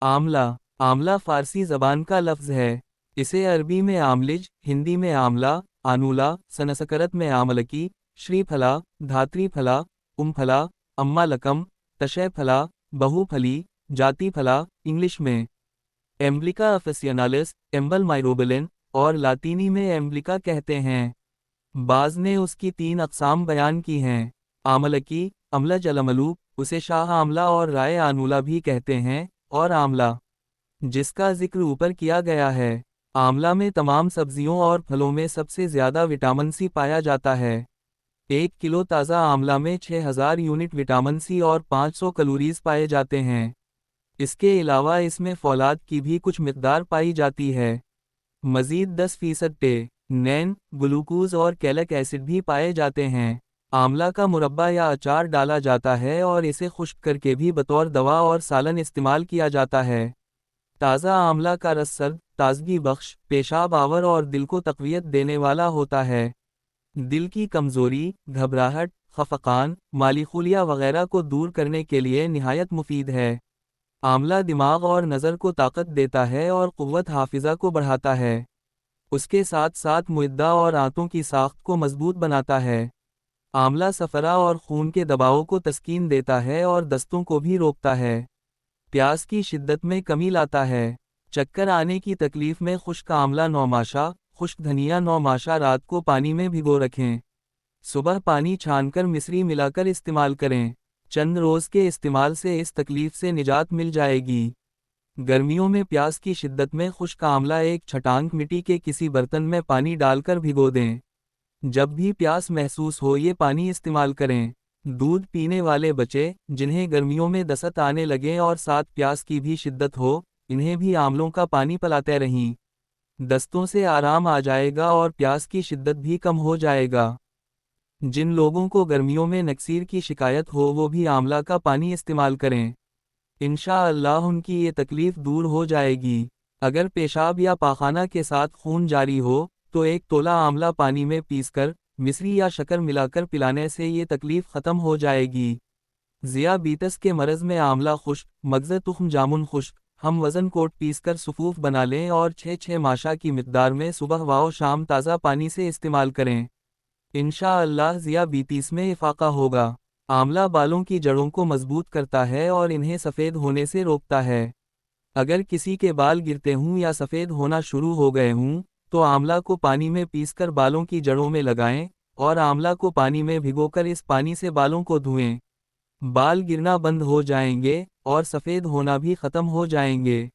आमला। आमला फारसी ज़बान का लफ्ज़ है। इसे अरबी में आमलिज, हिंदी में आमला, आनूला, संस्कृत में आमलकी, श्रीफला, धात्रीफला, उमफला, अम्मालकम, तशयफला, बहुफली, जातीफला, इंग्लिश में एम्ब्लिका अफिसियनालिस, एम्बल माइरोबिलिन, और लातीनी में एम्ब्लिका कहते हैं। बाज़ ने उसकी 3 अक़साम बयान की हैं। आमलकी, अमलज अलमलूक, उसे शाह आमला और राय आनूला भी कहते हैं, और आमला, जिसका जिक्र ऊपर किया गया है। आमला में तमाम सब्जियों और फलों में सबसे ज़्यादा विटामिन सी पाया जाता है। 1 किलो ताज़ा आमला में 6000 यूनिट विटामिन सी और 500 कैलोरीज पाए जाते हैं। इसके अलावा इसमें फौलाद की भी कुछ मिकदार पाई जाती है। मज़ीद 10% नैन, ग्लूकोज और कैलिक एसिड भी पाए जाते हैं। आमला का मुरब्बा या अचार डाला जाता है और इसे खुश्क करके भी बतौर दवा और सालन इस्तेमाल किया जाता है। ताज़ा आमला का रस सर्द, ताजगी बख्श, पेशाब आवर और दिल को तक़वियत देने वाला होता है। दिल की कमज़ोरी, घबराहट, खफ़कान, मालीखुलिया वगैरह को दूर करने के लिए निहायत मुफीद है। आमला दिमाग और नज़र को ताकत देता है और क़ुव्वत हाफिज़ा को बढ़ाता है। उसके साथ साथ मुइद्दा और आंतों की साख्त को मजबूत बनाता है। आमला सफ़रा और खून के दबाव को तस्कीन देता है और दस्तों को भी रोकता है। प्यास की शिद्दत में कमी लाता है। चक्कर आने की तकलीफ़ में खुश्क आमला 9 माशा, खुश्क धनिया 9 माशा रात को पानी में भिगो रखें। सुबह पानी छानकर मिश्री मिलाकर इस्तेमाल करें। चंद रोज़ के इस्तेमाल से इस तकलीफ़ से निजात मिल जाएगी। गर्मियों में प्यास की शिद्दत में खुश्क आमला एक छटांग मिट्टी के किसी बर्तन में पानी डालकर भिगो दें। जब भी प्यास महसूस हो ये पानी इस्तेमाल करें। दूध पीने वाले बच्चे, जिन्हें गर्मियों में दस्त आने लगे और साथ प्यास की भी शिद्दत हो, इन्हें भी आमलों का पानी पिलाते रहें। दस्तों से आराम आ जाएगा और प्यास की शिद्दत भी कम हो जाएगा। जिन लोगों को गर्मियों में नक्सीर की शिकायत हो वो भी आमला का पानी इस्तेमाल करें। इंशाअल्लाह उनकी ये तकलीफ़ दूर हो जाएगी। अगर पेशाब या पाखाना के साथ खून जारी हो तो 1 तोला आमला पानी में पीसकर मिश्री या शक्कर मिलाकर पिलाने से ये तकलीफ़ ख़त्म हो जाएगी। ज़ियाबीतस के मरज़ में आमला खुश्क, मगज़ तुख्म जामुन खुश्क, हम वज़न कोट पीसकर सुफ़ूफ बना लें और 6-6 माशा की मिक़दार में सुबह व शाम ताज़ा पानी से इस्तेमाल करें। इंशाअल्लाह ज़ियाबीतिस में इफ़ाक़ा होगा। आमला बालों की जड़ों को मजबूत करता है और इन्हें सफ़ेद होने से रोकता है। अगर किसी के बाल गिरते हों या सफ़ेद होना शुरू हो गए हों तो आमला को पानी में पीसकर बालों की जड़ों में लगाएं और आमला को पानी में भिगोकर इस पानी से बालों को धुएं। बाल गिरना बंद हो जाएंगे और सफ़ेद होना भी ख़त्म हो जाएंगे।